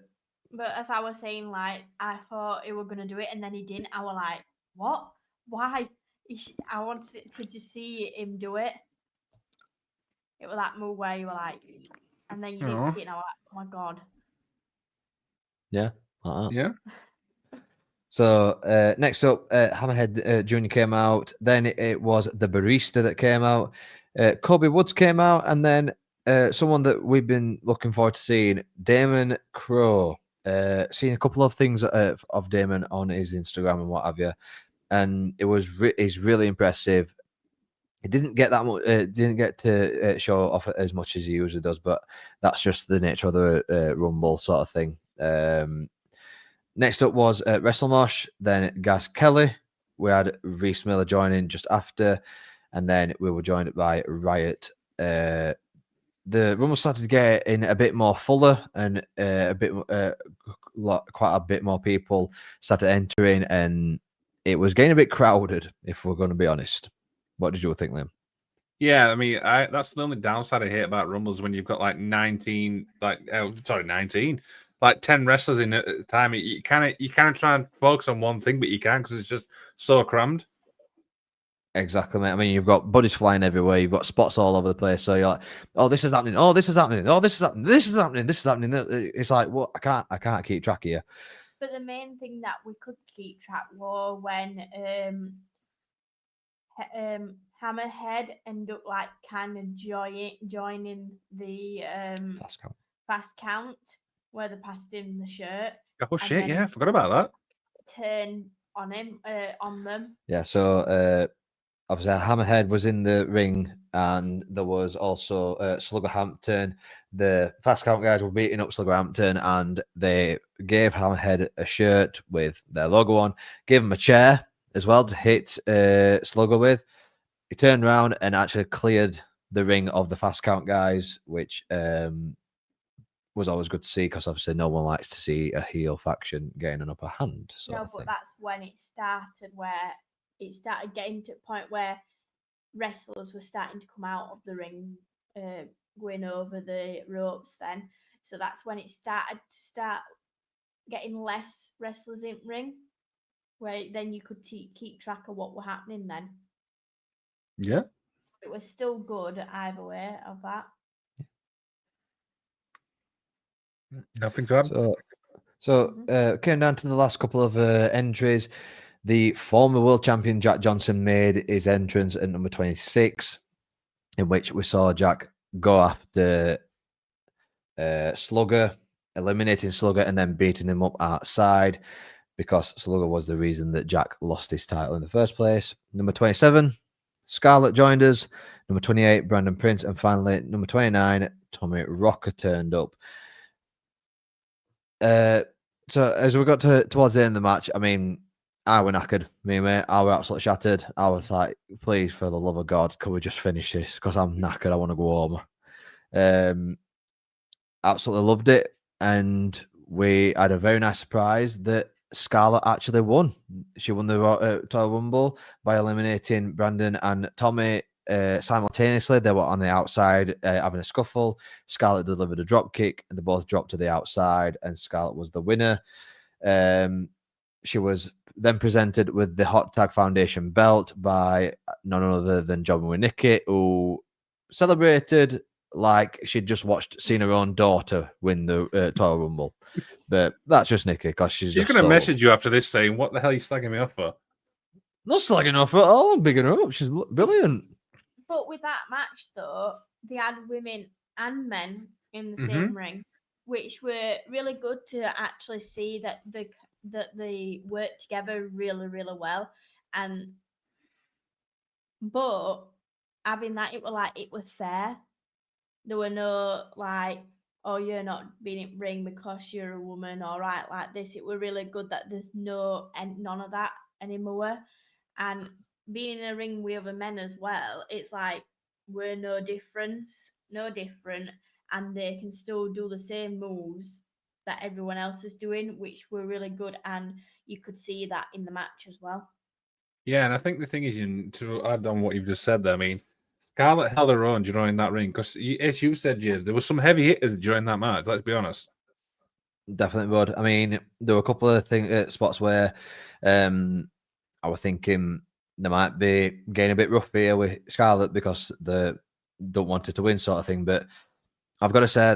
C: as I was saying, like I thought he were gonna do it, and then he didn't. I was like, "What? Why?" I wanted to just see him do it. It was that move where you were like, and then you didn't see it, and I was like, "Oh my god."
A: Yeah.
B: Yeah.
A: So next up, Hammerhead Jr. came out. Then it was the Barista that came out. Kobe Woods came out, and then someone that we've been looking forward to seeing, Damon Crow. Seen a couple of things of Damon on his Instagram and what have you, and it was he's really impressive. He didn't get that much. Didn't get to show off as much as he usually does, but that's just the nature of the Rumble sort of thing. Next up was WrestleMosh, then Gas Kelly, we had Reese Miller joining just after, and then we were joined by Riot. The Rumble started to get in a bit more fuller, and quite a bit more people started entering, and it was getting a bit crowded, if we're going to be honest. What did you think, Liam?
B: Yeah, I mean, that's the only downside I hate about Rumbles when you've got like 19, like 19, like 10 wrestlers in at the time. You kind of try and focus on one thing, but you can't because it's just so crammed.
A: Exactly, mate. I mean, you've got bodies flying everywhere. You've got spots all over the place. So you're like, "Oh, this is happening. Oh, this is happening. Oh, this is happening. This is happening. This is happening." It's like, well, I can't keep track of you.
C: But the main thing that we could keep track were when Hammerhead ended up like kind of joining the fast count where they passed him the shirt.
B: Oh shit! Yeah, I forgot about that.
C: Turn on him, on them.
A: Yeah. So obviously, Hammerhead was in the ring, and there was also Slugger Hampton. The fast count guys were beating up Slugger Hampton, and they gave Hammerhead a shirt with their logo on, gave him a chair as well to hit Slugger with. He turned around and actually cleared the ring of the fast count guys, which was always good to see, because obviously no one likes to see a heel faction getting an upper hand.
C: No, but that's when it started, where it started getting to a point where wrestlers were starting to come out of the ring, going over the ropes then. So that's when it started to getting less wrestlers in ring, where then you could keep track of what were happening then.
B: Yeah.
C: It was still good either way of that.
B: Nothing to add.
A: So came down to the last couple of entries. The former world champion Jack Johnson made his entrance at number 26, in which we saw Jack go after Slugger, eliminating Slugger and then beating him up outside, because Slugger was the reason that Jack lost his title in the first place. Number 27, Scarlett joined us. Number 28, Brandon Prince. And finally, number 29, Tommy Rocker turned up. So as we got towards the end of the match, I mean, I were knackered, me and mate. I were absolutely shattered. I was like, please, for the love of God, can we just finish this? Because I'm knackered. I want to go home. Absolutely loved it. And we had a very nice surprise that Scarlett actually won. She won the Toyal Rumble by eliminating Brandon and Tommy simultaneously. They were on the outside having a scuffle. Scarlett delivered a drop kick, and they both dropped to the outside, and Scarlett was the winner. She was then presented with the Hot Tag Foundation belt by none other than John Winnicky, who celebrated like she'd just seen her own daughter win the Toyal Rumble. But that's just Nikki, because she's
B: going to message you after this saying, what the hell are you slagging me off for?
A: Not slagging off at all. I'm bigging her up. She's brilliant.
C: But with that match, though, they had women and men in the same ring, which were really good to actually see that they worked together really, really well. But having that, it was fair. There were no like, oh, you're not being in ring because you're a woman, all right, like this. It were really good that there's none of that anymore. And being in a ring with other men as well, it's like we're no different, and they can still do the same moves that everyone else is doing, which were really good, and you could see that in the match as well.
B: Yeah, and I think the thing is, to add on what you've just said there, I mean, Scarlett held her own during that ring, because as you said, Jay, there was some heavy hitters during that match, let's be honest.
A: Definitely would. I mean, there were a couple of spots where I was thinking they might be getting a bit rough here with Scarlett because they don't want her to win, sort of thing. But I've got to say,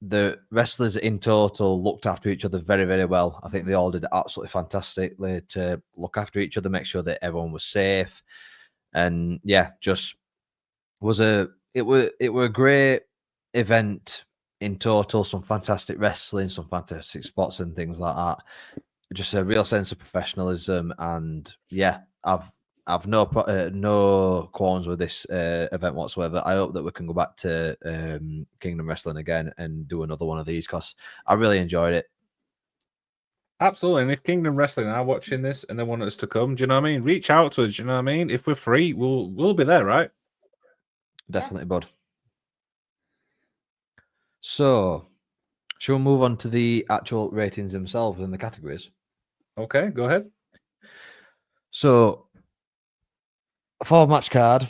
A: the wrestlers in total looked after each other very, very well. I think they all did absolutely fantastically to look after each other, make sure that everyone was safe. And yeah, just it were a great event in total. Some fantastic wrestling, some fantastic spots and things like that. Just a real sense of professionalism, and yeah, I've no qualms with this event whatsoever. I hope that we can go back to Kingdom Wrestling again and do another one of these, because I really enjoyed it.
B: Absolutely. And if Kingdom Wrestling are watching this and they want us to come, do you know what I mean? Reach out to us. Do you know what I mean? If we're free, we'll be there, right?
A: Definitely, bud. So, shall we move on to the actual ratings themselves and the categories?
B: Okay, go ahead.
A: So, for match card,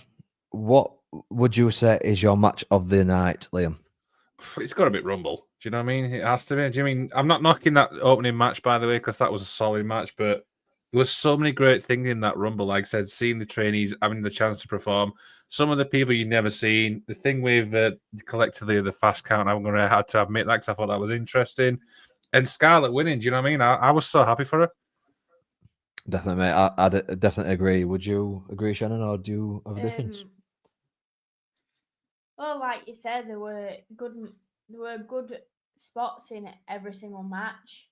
A: what would you say is your match of the night, Liam?
B: It's got to be Rumble. Do you know what I mean? It has to be. Do you mean I'm not knocking that opening match, by the way, because that was a solid match, but there was so many great things in that Rumble. Like I said, seeing the trainees having the chance to perform, some of the people you've never seen. The thing with collectively the fast count, I'm going to have to admit that because I thought that was interesting. And Scarlett winning, do you know what I mean? I was so happy for her.
A: Definitely, mate. I definitely agree. Would you agree, Shannon, or do you have a difference?
C: Well, like you said, there were good spots in every single match,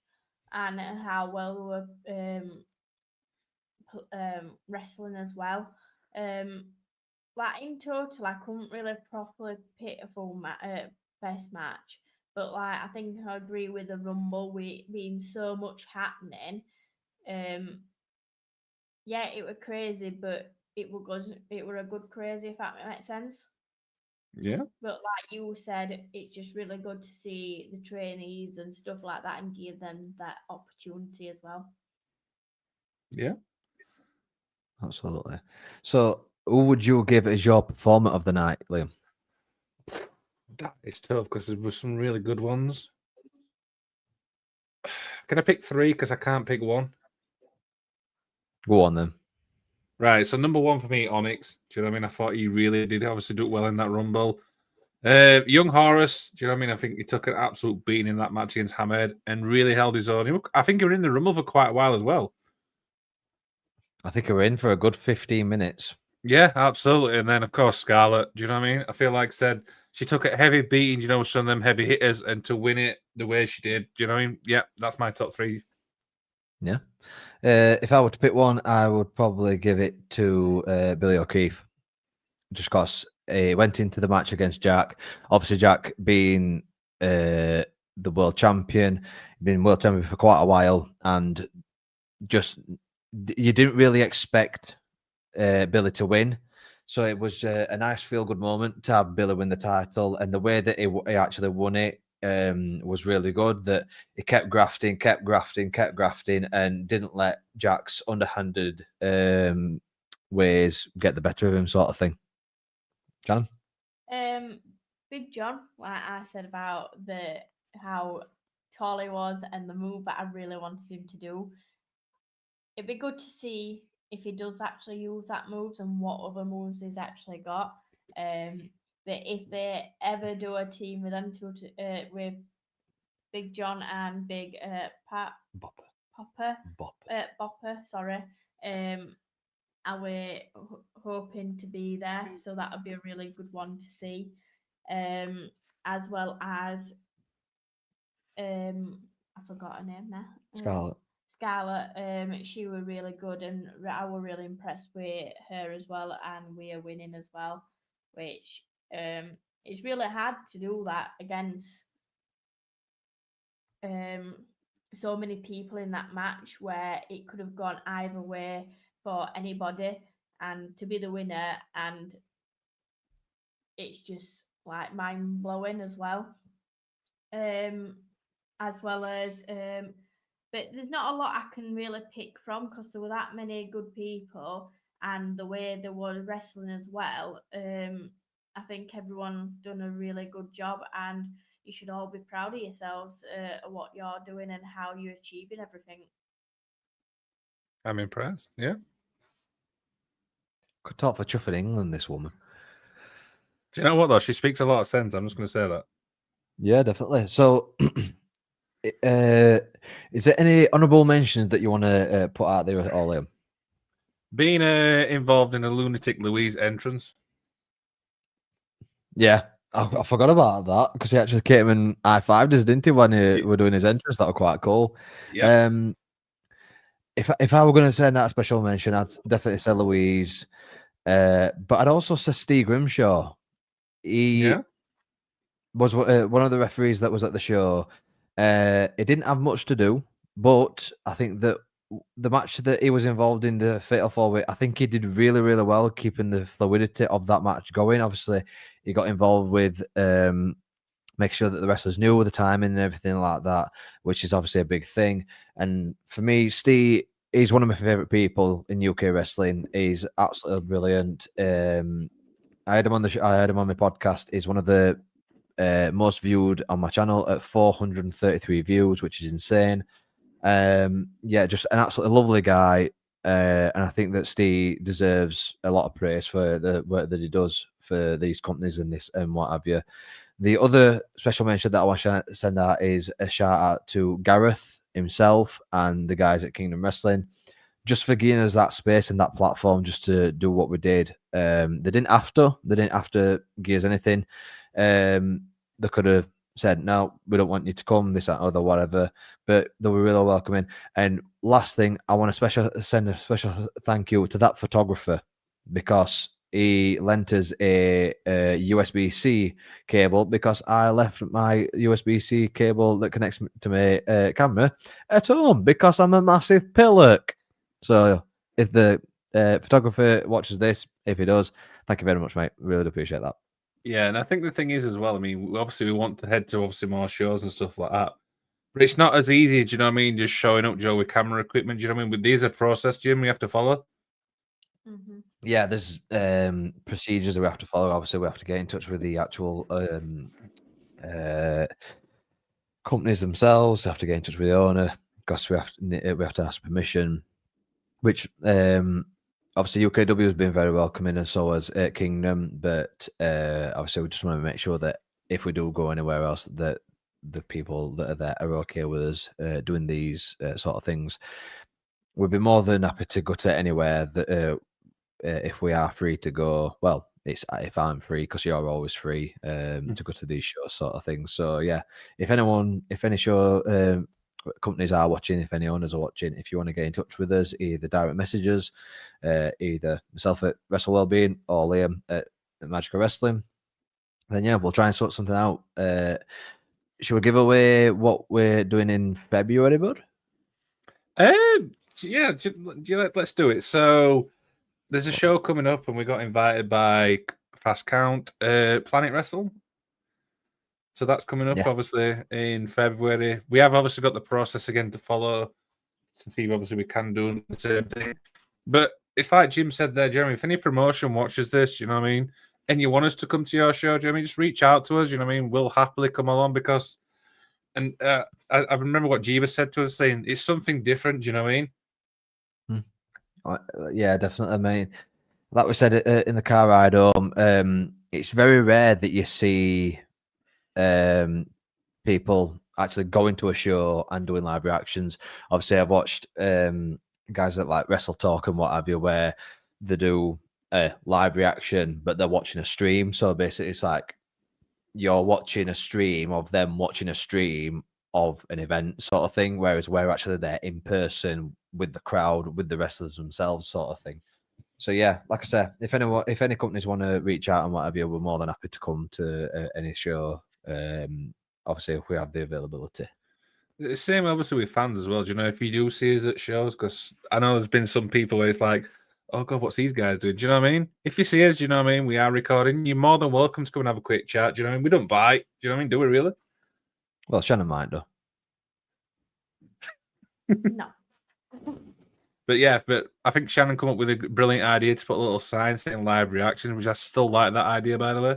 C: and how well they were wrestling as well. Like in total, I couldn't really properly pick a full best match, but like I think I agree with the Rumble with being so much happening. Yeah, it was crazy, but it was good. It were a good crazy, if that makes sense.
B: Yeah.
C: But like you said, it's just really good to see the trainees and stuff like that and give them that opportunity as well.
B: Yeah.
A: Absolutely. So, who would you give as your performer of the night, Liam?
B: That is tough because there were some really good ones. Can I pick three? Because I can't pick one.
A: Go on then.
B: Right. So number one for me, Onyx. Do you know what I mean? I thought he really did obviously do well in that Rumble. Young Horus, do you know what I mean? I think he took an absolute beating in that match against Hamed and really held his own. I think he was in the Rumble for quite a while as well.
A: I think we're in for a good 15 minutes.
B: Yeah, absolutely. And then, of course, Scarlett. Do you know what I mean? I feel like I said she took a heavy beating, you know, some of them heavy hitters, and to win it the way she did. Do you know what I mean? Yeah, that's my top three.
A: Yeah. If I were to pick one, I would probably give it to Billy O'Keefe. Just because he went into the match against Jack. Obviously, Jack being the world champion, been world champion for quite a while, and just you didn't really expect Billy to win. So it was a nice feel-good moment to have Billy win the title, and the way that he actually won it was really good. That he kept grafting, and didn't let Jack's underhanded ways get the better of him, sort of thing. John?
C: Big John, like I said about how tall he was and the move that I really wanted him to do. It'd be good to see if he does actually use that moves and what other moves he's actually got. But if they ever do a team with them two, with Big John and Big Bopper, sorry. And we're hoping to be there, so that would be a really good one to see. As well as I forgot her name now.
A: Scarlett.
C: Scarlett, she was really good, and I was really impressed with her as well, and we are winning as well, which it's really hard to do that against so many people in that match where it could have gone either way for anybody, and to be the winner, and it's just like mind blowing as well. As well as but there's not a lot I can really pick from because there were that many good people and the way they were wrestling as well. I think everyone done a really good job, and you should all be proud of yourselves of what you're doing and how you're achieving everything.
B: I'm impressed. Yeah.
A: Could talk for chuff in England, this woman.
B: Do you know what, though? She speaks a lot of sense. I'm just going to say that.
A: Yeah, definitely. So, is there any honourable mentions that you want to put out there at all, Liam?
B: Being involved in a Lunatic Louise entrance.
A: Yeah, I forgot about that because he actually came and high-fived us, didn't he, when he were doing his entrance? That was quite cool.
B: Yeah.
A: If I were going to send out a special mention, I'd definitely say Louise. But I'd also say Steve Grimshaw. He was one of the referees that was at the show. He didn't have much to do, But I think that the match that he was involved in, the Fatal 4-Way, I think he did really, really well keeping the fluidity of that match going. Obviously, he got involved with make sure that the wrestlers knew the timing and everything like that, which is obviously a big thing. And for me, Steve is one of my favorite people in UK wrestling. He's absolutely brilliant. I had him on I had him on my podcast. He's one of the most viewed on my channel at 433 views, which is insane. Yeah, just an absolutely lovely guy. And I think that Steve deserves a lot of praise for the work that he does for these companies and this and what have you. The other special mention that I want to send out is a shout out to Gareth himself and the guys at Kingdom Wrestling, just for giving us that space and that platform just to do what we did. They didn't have to give us anything. They could have said, no, we don't want you to come, this, that, other, whatever. But they were really welcoming. And last thing, I want to send a special thank you to that photographer, because he lent us a USB-C cable, because I left my USB-C cable that connects to my camera at home because I'm a massive pillock. So if the photographer watches this, if he does, thank you very much, mate. Really appreciate that.
B: Yeah, and I think the thing is as well, I mean, obviously we want to head to obviously more shows and stuff like that. But it's not as easy, do you know what I mean? Just showing up, Joe, with camera equipment, do you know what I mean? But these are process, Jim, we have to follow.
C: Mm-hmm.
A: Yeah, there's procedures that we have to follow. Obviously, we have to get in touch with the actual companies themselves. We have to get in touch with the owner, because we have to ask permission. Which obviously UKW has been very welcoming, and so has Kingdom. But obviously, we just want to make sure that if we do go anywhere else, that the people that are there are okay with us doing these sort of things. We'd be more than happy to go to anywhere that if we are free to go. Well, it's if I'm free, because you're always free to go to these shows, sort of things. So yeah, if any show companies are watching, if any owners are watching, if you want to get in touch with us, either direct messages, either myself at Wrestle Wellbeing or Liam at Magical Wrestling, then yeah, we'll try and sort something out. Should we give away what we're doing in February, bud?
B: Yeah, let's do it. So there's a show coming up, and we got invited by Fast Count, Planet Wrestle. So that's coming up, obviously, in February. We have obviously got the process again to follow to see if obviously we can do the same thing. But it's like Jim said there, Jeremy, if any promotion watches this, you know what I mean, and you want us to come to your show, Jeremy, just reach out to us, you know what I mean? We'll happily come along, because, and I remember what Jeeba said to us, saying it's something different, do you know what I mean?
A: Yeah, definitely. I mean, like we said in the car ride home, it's very rare that you see people actually going to a show and doing live reactions. Obviously, I've watched guys that like Wrestle Talk and what have you, where they do a live reaction, but they're watching a stream. So basically, it's like you're watching a stream of them watching a stream of an event, sort of thing. Whereas we're actually there in person with the crowd, with the wrestlers themselves, sort of thing. So yeah, like I said, if any companies want to reach out and what have you, we're more than happy to come to any show. Obviously, if we have the availability.
B: The same, obviously, with fans as well. Do you know, if you do see us at shows, because I know there's been some people where it's like, oh God, what's these guys doing? Do you know what I mean? If you see us, do you know what I mean? We are recording. You're more than welcome to come and have a quick chat. Do you know what I mean? We don't bite. Do you know what I mean? Do we really?
A: Well, Shannon might do.
C: No.
B: But yeah, but I think Shannon come up with a brilliant idea to put a little sign saying live reaction, which I still like that idea, by the way.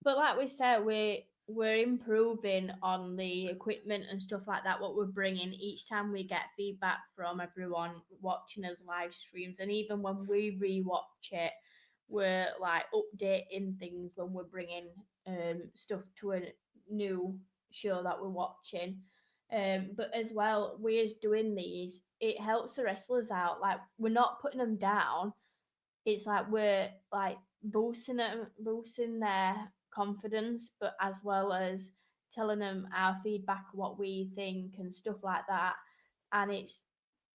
C: But like we said, we're improving on the equipment and stuff like that. What we're bringing each time we get feedback from everyone watching us live streams, and even when we rewatch it, we're like updating things when we're bringing stuff to a new show that we're watching. But as well, we're doing these. It helps the wrestlers out. Like we're not putting them down. It's like we're like boosting them, boosting their confidence, but as well as telling them our feedback, what we think, and stuff like that. And it's,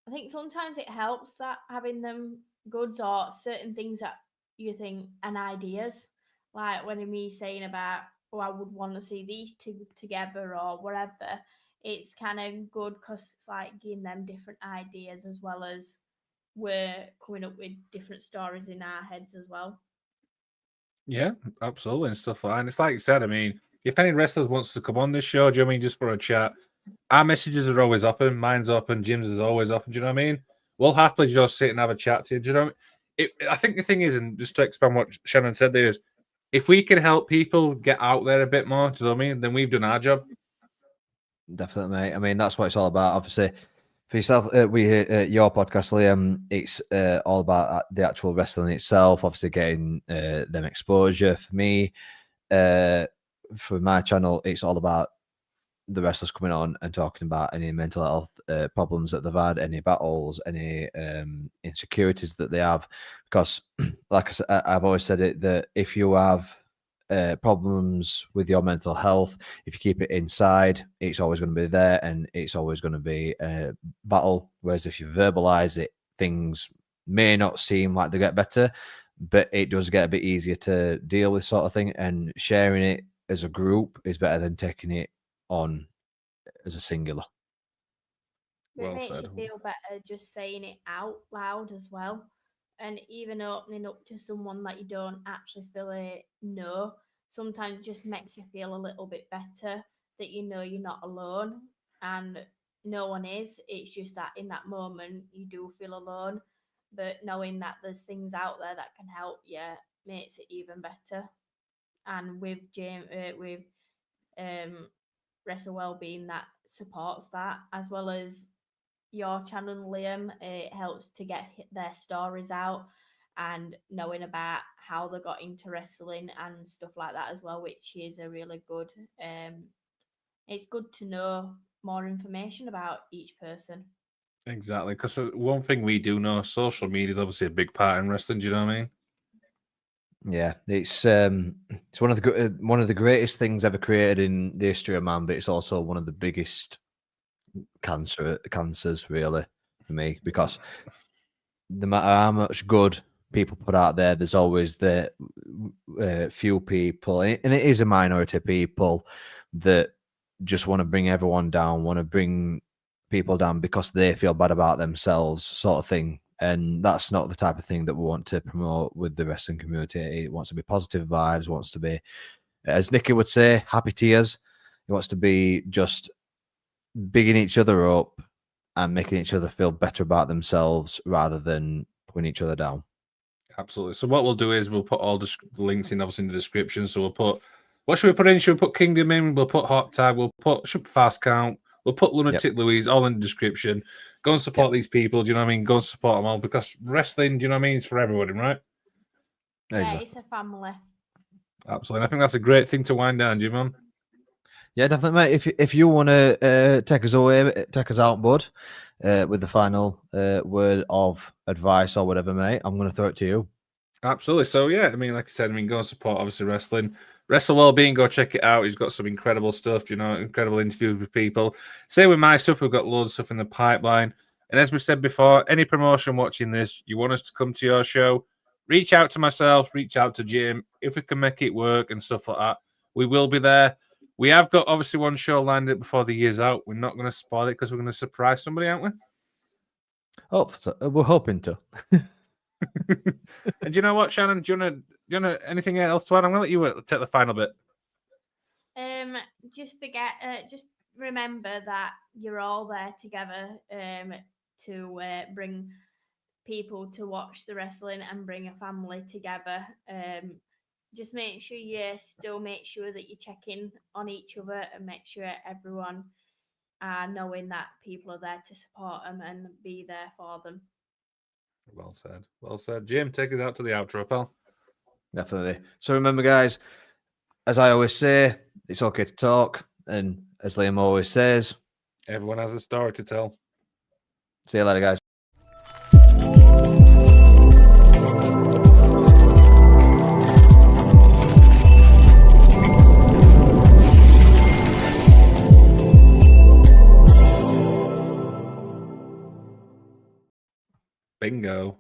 C: I think sometimes it helps that having them goods or certain things that you think and ideas, like when me saying about, oh, I would want to see these two together or whatever. it's kind of good because it's like giving them different ideas as well as we're coming up with different stories in our heads as well.
B: Yeah, absolutely, and stuff like that. And it's like you said, I mean, if any wrestlers wants to come on this show, do you know what I mean, just for a chat, our messages are always open. Mine's open. Jim's is always open. Do you know what I mean? We'll happily just sit and have a chat to you. Do you know what I mean? I think the thing is, and just to expand what Shannon said there, is if we can help people get out there a bit more, do you know what I mean? Then we've done our job.
A: Definitely, mate. I mean, that's what it's all about. Obviously, for yourself, your podcast, Liam, it's all about the actual wrestling itself. Obviously, getting them exposure. For me, for my channel, it's all about the wrestlers coming on and talking about any mental health problems that they've had, any battles, any insecurities that they have. Because, like I said, I've always said it, that if you have problems with your mental health, if you keep it inside, it's always going to be there and it's always going to be a battle. Whereas if you verbalize it, things may not seem like they get better, but it does get a bit easier to deal with, sort of thing. And sharing it as a group is better than taking it on as a singular.
C: It makes you feel better just saying it out loud as well. And even opening up to someone that you don't actually fully know sometimes just makes you feel a little bit better that you know you're not alone and no one is. It's just that in that moment you do feel alone. But knowing that there's things out there that can help you makes it even better. And with Wrestle Wellbeing, that supports that, as well as your channel, Liam. It helps to get their stories out and knowing about how they got into wrestling and stuff like that as well, which is a really good. It's good to know more information about each person.
B: Exactly, because one thing we do know, social media is obviously a big part in wrestling. Do you know what I mean?
A: Yeah, it's one of the greatest things ever created in the history of man, but it's also one of the biggest cancers, really, for me, because no matter how much good people put out there, there's always the few people, and it is a minority of people that just want to bring everyone down, want to bring people down because they feel bad about themselves, sort of thing. And that's not the type of thing that we want to promote with the wrestling community. It wants to be positive vibes, wants to be, as Nikki would say, happy tears. It wants to be just bigging each other up and making each other feel better about themselves rather than putting each other down.
B: Absolutely. So what we'll do is we'll put all the links in, obviously, in the description. So we'll put, what should we put in? Should we put Kingdom in? We'll put Hot Tag. We'll put Fast Count. We'll put Lunatic Louise all in the description. Go and support these people. Do you know what I mean? Go and support them all, because wrestling, do you know what I mean? It's for everybody, right?
C: Yeah, exactly. It's a family.
B: Absolutely. And I think that's a great thing to wind down, Jim.
A: Yeah, definitely, mate. If you want to take us away, take us out, bud, with the final word of advice or whatever, mate, I'm going to throw it to you.
B: Absolutely. So, yeah, I mean, like I said, go and support, obviously, wrestling. Wrestle Wellbeing, go check it out. He's got some incredible stuff, you know, incredible interviews with people. Same with my stuff. We've got loads of stuff in the pipeline. And as we said before, any promotion watching this, you want us to come to your show, reach out to myself, reach out to Jim. If we can make it work and stuff like that, we will be there. We have got, obviously, one show lined up before the year's out. We're not going to spoil it because we're going to surprise somebody, aren't we?
A: Oh, so we're hoping to.
B: And do you know what, Shannon? Do you want to anything else to add? I'm going to let you take the final bit.
C: Just remember that you're all there together to bring people to watch the wrestling and bring a family together. Just make sure make sure that you check in on each other and make sure everyone are knowing that people are there to support them and be there for them.
B: Well said. Well said. Jim, take us out to the outro, pal.
A: Definitely. So remember, guys, as I always say, it's okay to talk. And as Liam always says,
B: everyone has a story to tell.
A: See you later, guys.
B: Bingo.